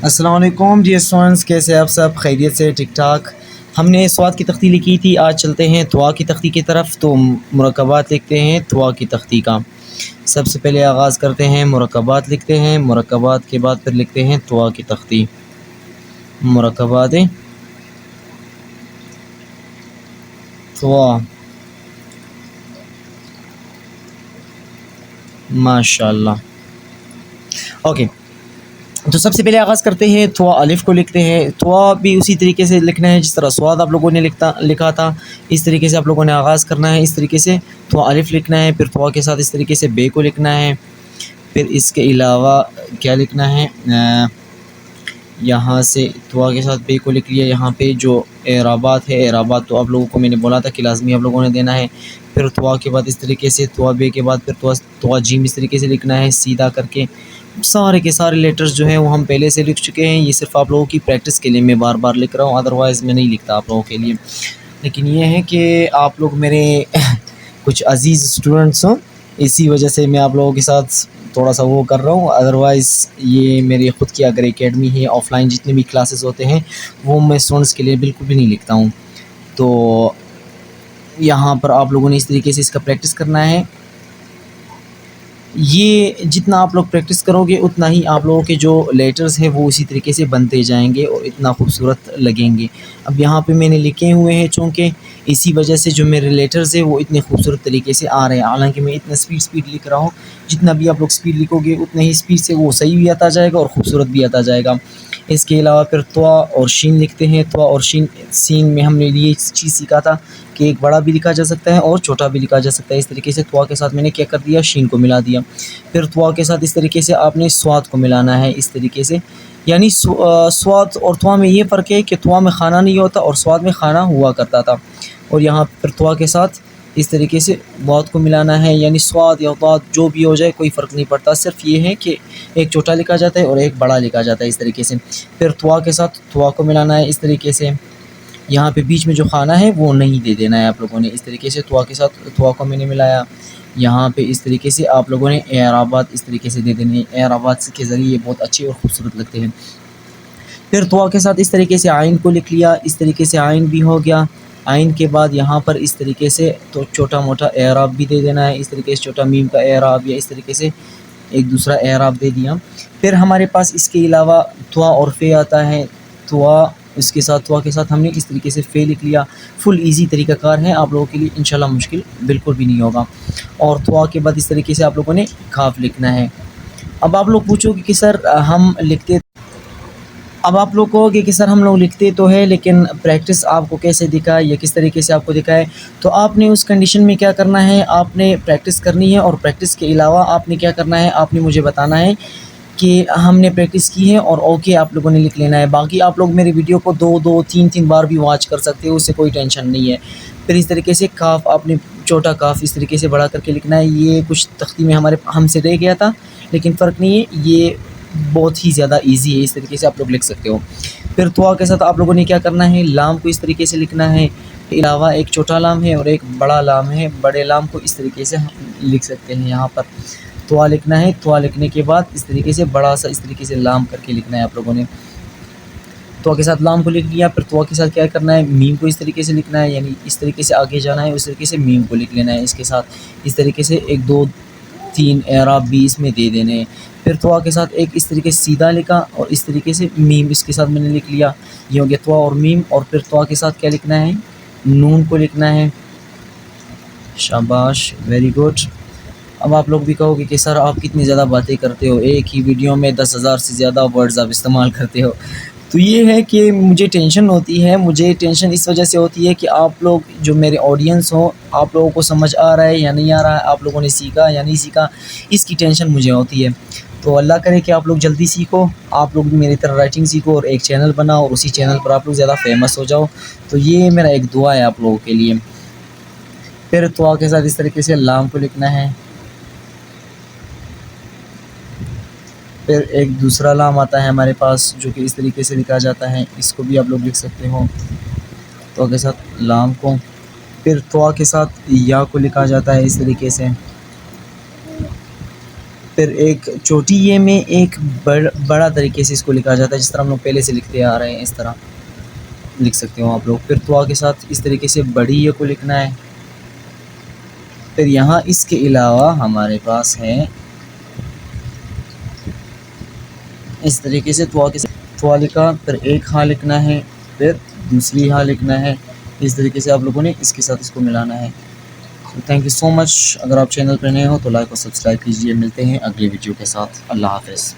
السلام علیکم dear students, کیسے آپ سب؟ خیریت سے؟ ٹھیک ٹھاک۔ ہم نے سواد کی تختی لکھی تھی، آج چلتے ہیں توا کی تختی کی طرف۔ تو مرکبات لکھتے ہیں توا کی تختی کا۔ سب سے پہلے آغاز کرتے ہیں، مرکبات لکھتے ہیں، مرکبات کے بعد پھر لکھتے ہیں توا کی تختی۔ مرکبات توا، ماشاء اللہ۔ اوکے، تو سب سے پہلے آغاز کرتے ہیں توا الف کو لکھتے ہیں۔ توا بھی اسی طریقے سے لکھنا ہے جس طرح سواد آپ لوگوں نے لکھا تھا، اس طریقے سے آپ لوگوں نے آغاز کرنا ہے۔ اس طریقے سے توا الف لکھنا ہے، پھر توا کے ساتھ اس طریقے سے بے کو لکھنا ہے، پھر اس کے علاوہ کیا لکھنا ہے، یہاں سے توا کے ساتھ بے کو لکھ لیا۔ یہاں پہ جو اعرابات ہے، اعرابات تو آپ لوگوں کو میں نے بولا تھا کہ لازمی آپ لوگوں نے دینا ہے۔ پھر توا کے بعد اس طریقے سے توا بے کے بعد پھر توا جیم اس طریقے سے لکھنا ہے سیدھا کر کے۔ سارے کے سارے لیٹرز جو ہیں وہ ہم پہلے سے لکھ چکے ہیں، یہ صرف آپ لوگوں کی پریکٹس کے لیے میں بار بار لکھ رہا ہوں، ادروائز میں نہیں لکھتا آپ لوگوں کے لیے۔ لیکن یہ ہے کہ آپ لوگ میرے کچھ عزیز اسٹوڈنٹس ہوں، اسی وجہ سے میں آپ لوگوں کے ساتھ تھوڑا سا وہ کر رہا ہوں، ادروائز یہ میری خود کی اگر اکیڈمی ہے، آف لائن جتنے بھی کلاسز ہوتے ہیں وہ میں اسٹوڈنٹس کے لیے بالکل بھی نہیں لکھتا ہوں۔ تو یہاں پر آپ لوگوں نے اس طریقے سے اس کا پریکٹس کرنا ہے۔ یہ جتنا آپ لوگ پریکٹس کرو گے اتنا ہی آپ لوگوں کے جو لیٹرز ہیں وہ اسی طریقے سے بنتے جائیں گے اور اتنا خوبصورت لگیں گے۔ اب یہاں پہ میں نے لکھے ہوئے ہیں چونکہ اسی وجہ سے جو میرے لیٹرز ہیں وہ اتنے خوبصورت طریقے سے آ رہے ہیں، حالانکہ میں اتنا سپیڈ لکھ رہا ہوں، جتنا بھی آپ لوگ سپیڈ لکھو گے اتنا ہی سپیڈ سے وہ صحیح بھی آتا جائے گا اور خوبصورت بھی آتا جائے گا۔ اس کے علاوہ پھر توا اور شین لکھتے ہیں۔ توا اور سین میں ہم نے یہ چیز سیکھا تھا کہ ایک بڑا بھی لکھا جا سکتا ہے اور چھوٹا بھی لکھا جا سکتا ہے۔ اس طریقے سے توا کے ساتھ میں نے کیا کر دیا، شین کو ملا دیا۔ پھر توا کے ساتھ اس طریقے سے آپ نے سواد کو ملانا ہے، اس طریقے سے، یعنی سواد اور توا میں یہ فرق ہے کہ توا میں خانہ نہیں ہوتا اور سواد میں خانہ ہوا کرتا تھا، اور یہاں پھر توا کے ساتھ اس طریقے سے بات کو ملانا ہے، یعنی سواد یا بات جو بھی ہو جائے کوئی فرق نہیں پڑتا، صرف یہ ہے کہ ایک چھوٹا لکھا جاتا ہے اور ایک بڑا لکھا جاتا ہے اس طریقے سے۔ پھر توا کے ساتھ توا کو ملانا ہے اس طریقے سے، یہاں پہ بیچ میں جو خانہ ہے وہ نہیں دے دینا ہے آپ لوگوں نے۔ اس طریقے سے توا کے ساتھ توا کو میں نے ملایا، یہاں پہ اس طریقے سے آپ لوگوں نے اعرابات اس طریقے سے دے دینے ہیں، اعرابات کے ذریعے بہت اچھے اور خوبصورت لگتے ہیں۔ پھر توا کے ساتھ اس طریقے سے آئین کو لکھ لیا، اس طریقے سے آئین بھی ہو گیا۔ آئین کے بعد یہاں پر اس طریقے سے تو چھوٹا موٹا اعراب بھی دے دینا ہے، اس طریقے سے چھوٹا میم کا اعراب یا اس طریقے سے ایک دوسرا اعراب دے دیا۔ پھر ہمارے پاس اس کے علاوہ توا اور فے آتا ہے۔ توا اس کے ساتھ توا کے ساتھ ہم نے اس طریقے سے فے لکھ لیا۔ فل ایزی طریقہ کار ہے آپ لوگوں کے لیے، انشاءاللہ مشکل بالکل بھی نہیں ہوگا۔ اور توا کے بعد اس طریقے سے آپ لوگوں نے کاف لکھنا ہے۔ اب آپ لوگ پوچھو گے کہ سر ہم لکھتے، اب آپ لوگ کہو گے کہ سر ہم لوگ لکھتے تو ہے لیکن پریکٹس آپ کو کیسے دکھائے یا کس طریقے سے آپ کو دکھائے؟ تو آپ نے اس کنڈیشن میں کیا کرنا ہے، آپ نے پریکٹس کرنی ہے، اور پریکٹس کے علاوہ آپ نے کیا کرنا ہے، آپ نے مجھے بتانا ہے کہ ہم نے پریکٹس کی ہے اور اوکے آپ لوگوں نے لکھ لینا ہے۔ باقی آپ لوگ میرے ویڈیو کو دو تین بار بھی واچ کر سکتے ہو، اس سے کوئی ٹینشن نہیں ہے۔ پھر اس طریقے سے کاف آپ نے چھوٹا کاف اس طریقے سے بڑا کر کے لکھنا ہے۔ یہ کچھ تختی میں ہم سے رہ گیا تھا لیکن فرق نہیں ہے، یہ بہت ہی زیادہ ایزی ہے، اس طریقے سے آپ لوگ لکھ سکتے ہو۔ پھر توا کے ساتھ آپ لوگوں نے کیا کرنا ہے، لام کو اس طریقے سے لکھنا ہے، علاوہ ایک چھوٹا لام ہے اور ایک بڑا لام ہے، بڑے لام کو اس طریقے سے ہم لکھ سکتے ہیں۔ یہاں پر توا لکھنا ہے، توا لکھنے کے بعد اس طریقے سے بڑا سا اس طریقے سے لام کر کے لکھنا ہے آپ لوگوں نے۔ توا کے ساتھ لام کو لکھ لیا، پھر توا کے ساتھ کیا کرنا ہے، میم کو اس طریقے سے لکھنا ہے، یعنی اس طریقے سے آگے جانا ہے، اس طریقے سے میم کو لکھ لینا ہے اس کے ساتھ، اس طریقے سے ایک دو تین اعراب بھی اس میں دے دینے ہیں۔ پھر توا کے ساتھ ایک اس طریقے سے سیدھا لکھا اور اس طریقے سے میم اس کے ساتھ میں نے لکھ لیا، یہ ہو گیا توا اور میم۔ اور پھر توا کے ساتھ کیا لکھنا ہے، نون کو لکھنا ہے۔ شاباش، ویری گڈ۔ اب آپ لوگ بھی کہو گے کہ سر آپ کتنی زیادہ باتیں کرتے ہو، ایک ہی ویڈیو میں 10,000 سے زیادہ ورڈز آپ استعمال کرتے ہو۔ تو یہ ہے کہ مجھے ٹینشن ہوتی ہے، مجھے ٹینشن اس وجہ سے ہوتی ہے کہ آپ لوگ جو میرے آڈینس ہو، آپ لوگوں کو سمجھ آ رہا ہے یا نہیں آ رہا ہے، آپ لوگوں نے سیکھا یا نہیں سیکھا، اس کی ٹینشن مجھے ہوتی ہے۔ تو اللہ کرے کہ آپ لوگ جلدی سیکھو، آپ لوگ بھی میری طرح رائٹنگ سیکھو اور ایک چینل بناؤ اور اسی چینل پر آپ لوگ زیادہ فیمس ہو جاؤ۔ تو یہ میرا ایک دعا ہے آپ لوگوں کے لیے۔ پھر توا کے ساتھ اس طریقے سے لام کو لکھنا ہے، پھر ایک دوسرا لام آتا ہے ہمارے پاس جو کہ اس طریقے سے لکھا جاتا ہے، اس کو بھی آپ لوگ لکھ سکتے ہو، توا کے ساتھ لام کو۔ پھر توا کے ساتھ یا کو لکھا جاتا ہے اس طریقے سے۔ پھر ایک چھوٹی یہ میں ایک بڑا طریقے سے اس کو لکھا جاتا ہے، جس طرح ہم لوگ پہلے سے لکھتے آ رہے ہیں، اس طرح لکھ سکتے ہو آپ لوگ۔ پھر توا کے ساتھ اس طریقے سے بڑی یہ کو لکھنا ہے۔ پھر یہاں اس کے علاوہ ہمارے پاس ہے اس طریقے سے توا کے ساتھ توا لکھا، پھر ایک ہاں لکھنا ہے، پھر دوسری ہاں لکھنا ہے۔ اس طریقے سے آپ لوگوں نے اس کے ساتھ اس کو ملانا ہے۔ تھینک یو سو مچ۔ اگر آپ چینل پہ نئے ہو تو لائک اور سبسکرائب کیجیے۔ ملتے ہیں اگلی ویڈیو کے ساتھ۔ اللہ حافظ۔